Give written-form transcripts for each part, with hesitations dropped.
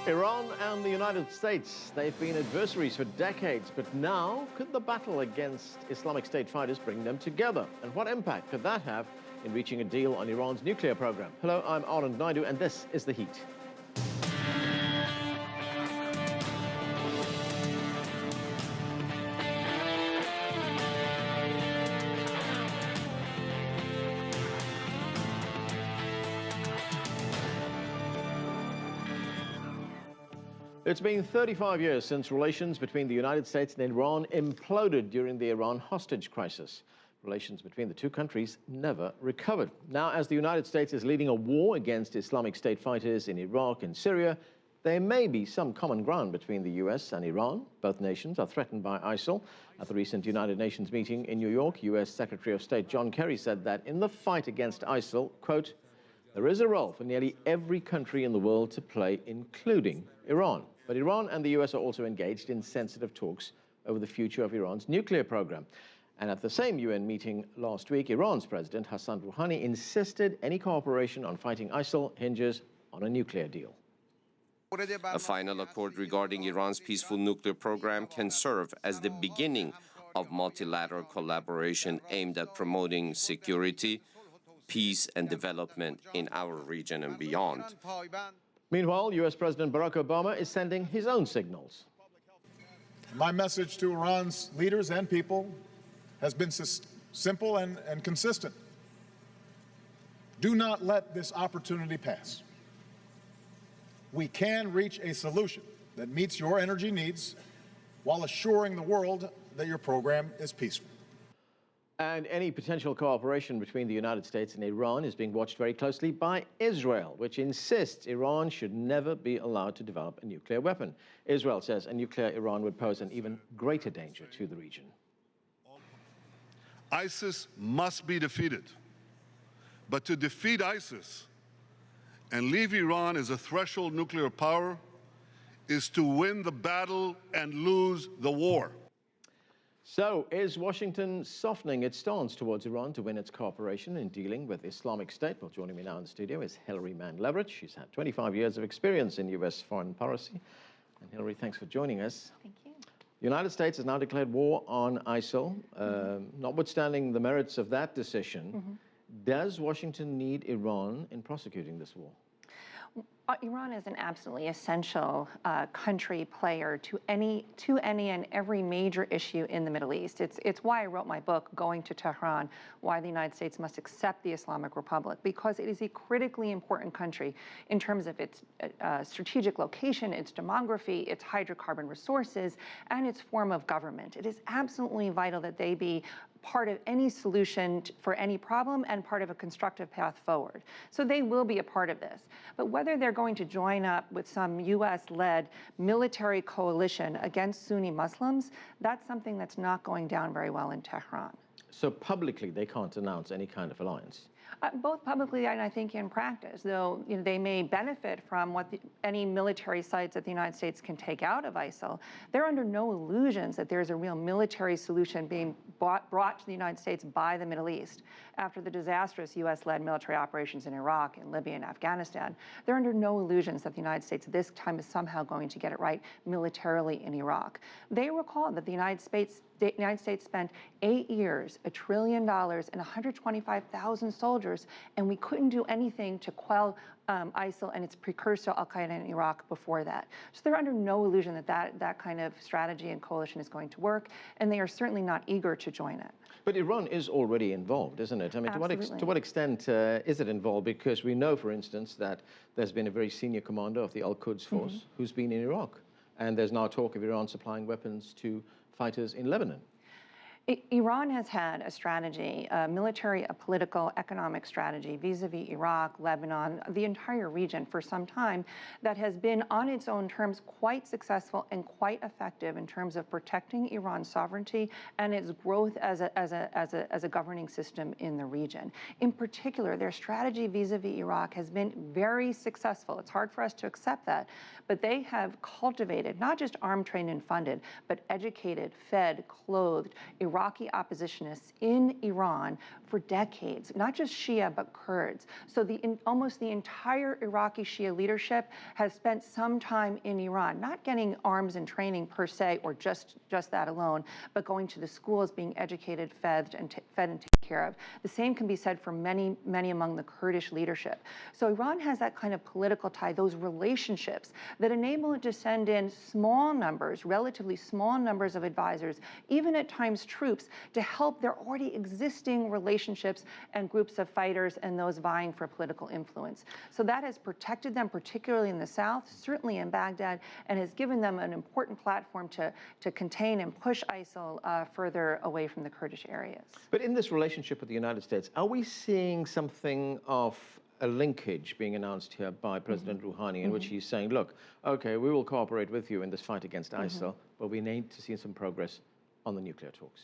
Iran and the United States, they've been adversaries for decades, but now could the battle against Islamic State fighters bring them together? And what impact could that have in reaching a deal on Iran's nuclear program? Hello, I'm Anand Naidu, and this is The Heat. It's been 35 years since relations between the United States and Iran imploded during the Iran hostage crisis. Relations between the two countries never recovered. Now, as the United States is leading a war against Islamic State fighters in Iraq and Syria, there may be some common ground between the US and Iran. Both nations are threatened by ISIL. At the recent United Nations meeting in New York, US Secretary of State John Kerry said that in the fight against ISIL, quote, there is a role for nearly every country in the world to play, including Iran. But Iran and the US are also engaged in sensitive talks over the future of Iran's nuclear program. And at the same UN meeting last week, Iran's President Hassan Rouhani insisted any cooperation on fighting ISIL hinges on a nuclear deal. A final accord regarding Iran's peaceful nuclear program can serve as the beginning of multilateral collaboration aimed at promoting security, peace, and development in our region and beyond. Meanwhile, US President Barack Obama is sending his own signals. My message to Iran's leaders and people has been simple and consistent. Do not let this opportunity pass. We can reach a solution that meets your energy needs while assuring the world that your program is peaceful. And any potential cooperation between the United States and Iran is being watched very closely by Israel, which insists Iran should never be allowed to develop a nuclear weapon. Israel says a nuclear Iran would pose an even greater danger to the region. ISIS must be defeated. But to defeat ISIS and leave Iran as a threshold nuclear power is to win the battle and lose the war. So, is Washington softening its stance towards Iran to win its cooperation in dealing with Islamic State? Well, joining me now in the studio is Hillary Mann Leverett. She's had 25 years of experience in U.S. foreign policy. And Hillary, thanks for joining us. Thank you. The United States has now declared war on ISIL. Notwithstanding the merits of that decision, does Washington need Iran in prosecuting this war? Iran is an absolutely essential country player to any and every major issue in the Middle East. It's why I wrote my book, Going to Tehran, Why the United States Must Accept the Islamic Republic, because it is a critically important country in terms of its strategic location, its demography, its hydrocarbon resources, and its form of government. It is absolutely vital that they be part of any solution for any problem and part of a constructive path forward. So they will be a part of this. But whether they're going to join up with some US-led military coalition against Sunni Muslims, that's something that's not going down very well in Tehran. So publicly, they can't announce any kind of alliance? Both publicly and I think in practice, though they may benefit from any military sites that the United States can take out of ISIL, they're under no illusions that there's a real military solution being brought to the United States by the Middle East. After the disastrous US-led military operations in Iraq and Libya and Afghanistan, they're under no illusions that the United States this time is somehow going to get it right militarily in Iraq. They recall that the United States spent 8 years, $1 trillion, and 125,000 soldiers, and we couldn't do anything to quell ISIL and its precursor Al-Qaeda in Iraq before that. So they're under no illusion that kind of strategy and coalition is going to work, and they are certainly not eager to join it. But Iran is already involved, isn't it? I mean, to what extent is it involved? Because we know, for instance, that there's been a very senior commander of the Al-Quds force who's been in Iraq, and there's now talk of Iran supplying weapons to fighters in Lebanon. Iran has had a strategy, a military, a political, economic strategy vis-a-vis Iraq, Lebanon, the entire region for some time that has been on its own terms quite successful and quite effective in terms of protecting Iran's sovereignty and its growth as a governing system in the region. In particular, their strategy vis-a-vis Iraq has been very successful. It's hard for us to accept that, but they have cultivated, not just armed, trained, and funded, but educated, fed, clothed Iraq Iraqi oppositionists in Iran for decades, not just Shia, but Kurds. So almost the entire Iraqi Shia leadership has spent some time in Iran, not getting arms and training per se, or just that alone, but going to the schools, being educated, fed, and taken care of. The same can be said for many among the Kurdish leadership. So Iran has that kind of political tie, those relationships that enable it to send in small numbers, relatively small numbers of advisors, even at times troops, to help their already existing relationships and groups of fighters and those vying for political influence. So that has protected them, particularly in the south, certainly in Baghdad, and has given them an important platform to contain and push ISIL further away from the Kurdish areas. But in this relationship with the United States, are we seeing something of a linkage being announced here by President Rouhani, in which he's saying, look, okay, we will cooperate with you in this fight against ISIL, but we need to see some progress on the nuclear talks?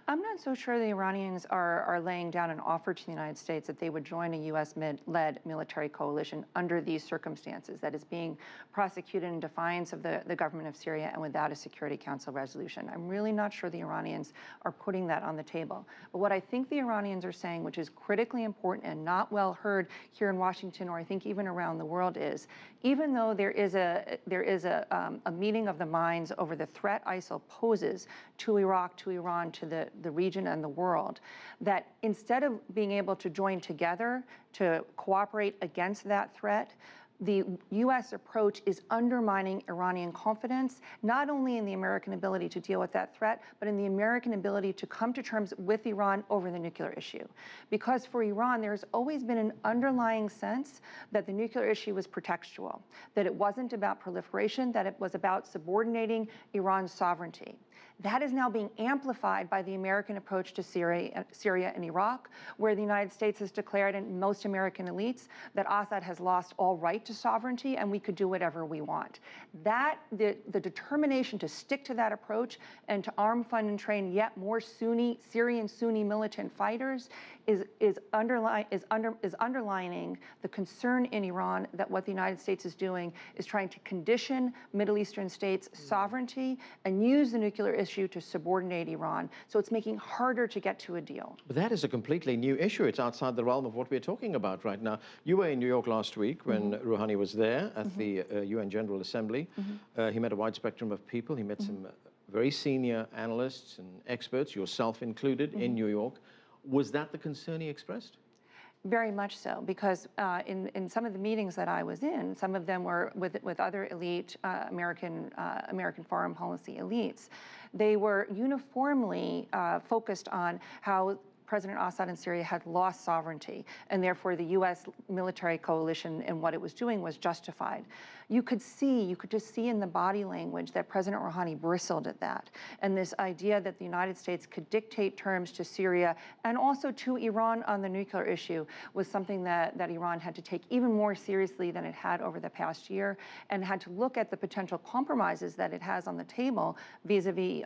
I'm not so sure the Iranians are laying down an offer to the United States that they would join a U.S.-led military coalition under these circumstances, that is being prosecuted in defiance of the government of Syria and without a Security Council resolution. I'm really not sure the Iranians are putting that on the table. But what I think the Iranians are saying, which is critically important and not well heard here in Washington, or I think even around the world, is even though there is a meeting of the minds over the threat ISIL poses to Iraq, to Iran, to the region and the world, that instead of being able to join together to cooperate against that threat, the U.S. approach is undermining Iranian confidence, not only in the American ability to deal with that threat, but in the American ability to come to terms with Iran over the nuclear issue. Because for Iran, there's always been an underlying sense that the nuclear issue was pretextual, that it wasn't about proliferation, that it was about subordinating Iran's sovereignty. That is now being amplified by the American approach to Syria and Iraq, where the United States has declared, and most American elites, that Assad has lost all right to sovereignty and we could do whatever we want. The determination to stick to that approach and to arm, fund, and train yet more Syrian Sunni militant fighters is underlining the concern in Iran that what the United States is doing is trying to condition Middle Eastern states' sovereignty and use the nuclear issue to subordinate Iran. So it's making harder to get to a deal. But that is a completely new issue. It's outside the realm of what we're talking about right now. You were in New York last week when Rouhani was there at the UN General Assembly. He met a wide spectrum of people. He met some very senior analysts and experts, yourself included, in New York. Was that the concern he expressed? Very much so, because in some of the meetings that I was in, some of them were with other elite American foreign policy elites. They were uniformly focused on how President Assad in Syria had lost sovereignty, and therefore the U.S. military coalition and what it was doing was justified. You could just see in the body language that President Rouhani bristled at that, and this idea that the United States could dictate terms to Syria and also to Iran on the nuclear issue was something that Iran had to take even more seriously than it had over the past year, and had to look at the potential compromises that it has on the table vis-a-vis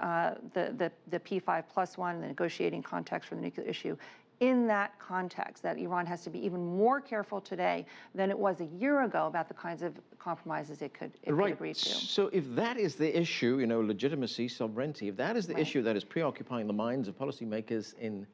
the P5+1, the negotiating context for the nuclear issue. In that context, that Iran has to be even more careful today than it was a year ago about the kinds of compromises it could agree to. So if that is the issue, you know, legitimacy, sovereignty, if that is the issue that is preoccupying the minds of policymakers in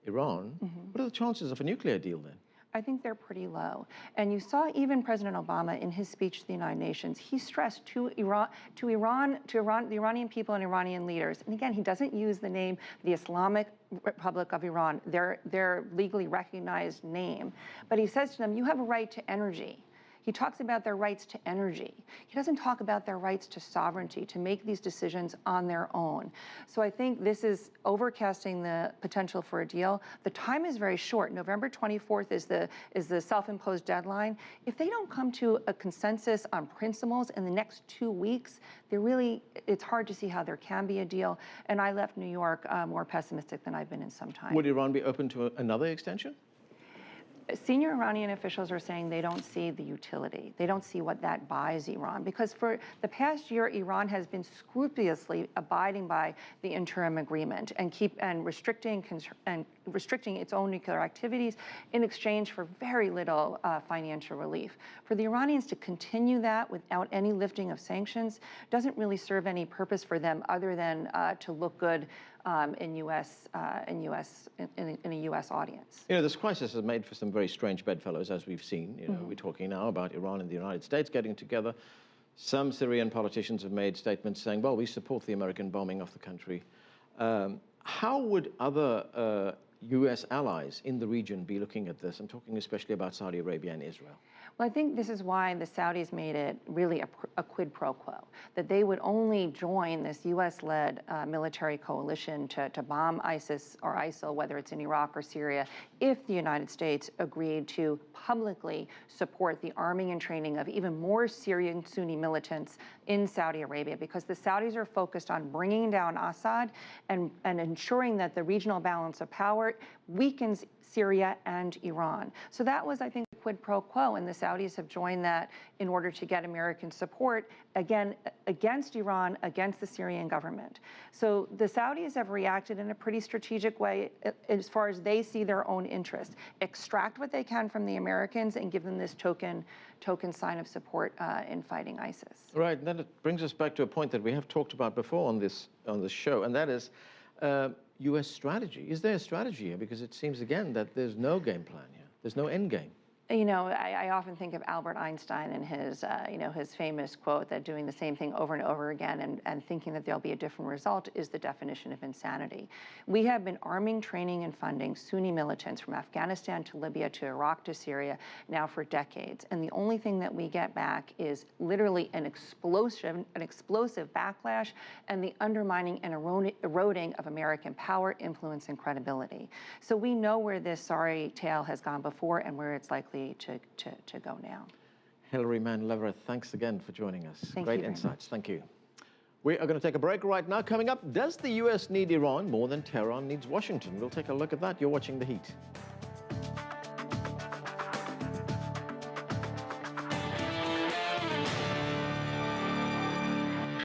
Iran, what are the chances of a nuclear deal then? I think they're pretty low. And you saw even President Obama in his speech to the United Nations, he stressed to the Iranian people and Iranian leaders, and again, he doesn't use the name the Islamic Republic of Iran, their legally recognized name, but he says to them, you have a right to energy. He talks about their rights to energy. He doesn't talk about their rights to sovereignty, to make these decisions on their own. So I think this is overcasting the potential for a deal. The time is very short. November 24th is the self-imposed deadline. If they don't come to a consensus on principles in the next 2 weeks, it's hard to see how there can be a deal. And I left New York more pessimistic than I've been in some time. Would Iran be open to another extension? Senior Iranian officials are saying they don't see the utility. They don't see what that buys Iran, because for the past year, Iran has been scrupulously abiding by the interim agreement and restricting and restricting its own nuclear activities in exchange for very little financial relief. For the Iranians to continue that without any lifting of sanctions doesn't really serve any purpose for them other than to look good in a U.S. audience. You know, this crisis has made for some very strange bedfellows, as we've seen. You know, we're talking now about Iran and the United States getting together. Some Syrian politicians have made statements saying, well, we support the American bombing of the country. How would other U.S. allies in the region be looking at this? I'm talking especially about Saudi Arabia and Israel. Well, I think this is why the Saudis made it really a quid pro quo, that they would only join this U.S.-led military coalition to bomb ISIS or ISIL, whether it's in Iraq or Syria, if the United States agreed to publicly support the arming and training of even more Syrian Sunni militants in Saudi Arabia, because the Saudis are focused on bringing down Assad and ensuring that the regional balance of power weakens Syria and Iran. So that was, I think, quid pro quo, and the Saudis have joined that in order to get American support, again, against Iran, against the Syrian government. So the Saudis have reacted in a pretty strategic way as far as they see their own interest. Extract what they can from the Americans and give them this token sign of support in fighting ISIS. Right, and then it brings us back to a point that we have talked about before on this show, and that is U.S. strategy. Is there a strategy here? Because it seems, again, that there's no game plan here. There's no end game. You know, I often think of Albert Einstein and his, his famous quote that doing the same thing over and over again and thinking that there'll be a different result is the definition of insanity. We have been arming, training, and funding Sunni militants from Afghanistan to Libya to Iraq to Syria now for decades. And the only thing that we get back is literally an explosive backlash and the undermining and eroding of American power, influence, and credibility. So we know where this sorry tale has gone before and where it's likely to go now. Hillary Mann Leverett, thanks again for joining us. Thank Great you very insights. Thank you. We are going to take a break right now. Coming up, does the U.S. need Iran more than Tehran needs Washington? We'll take a look at that. You're watching The Heat.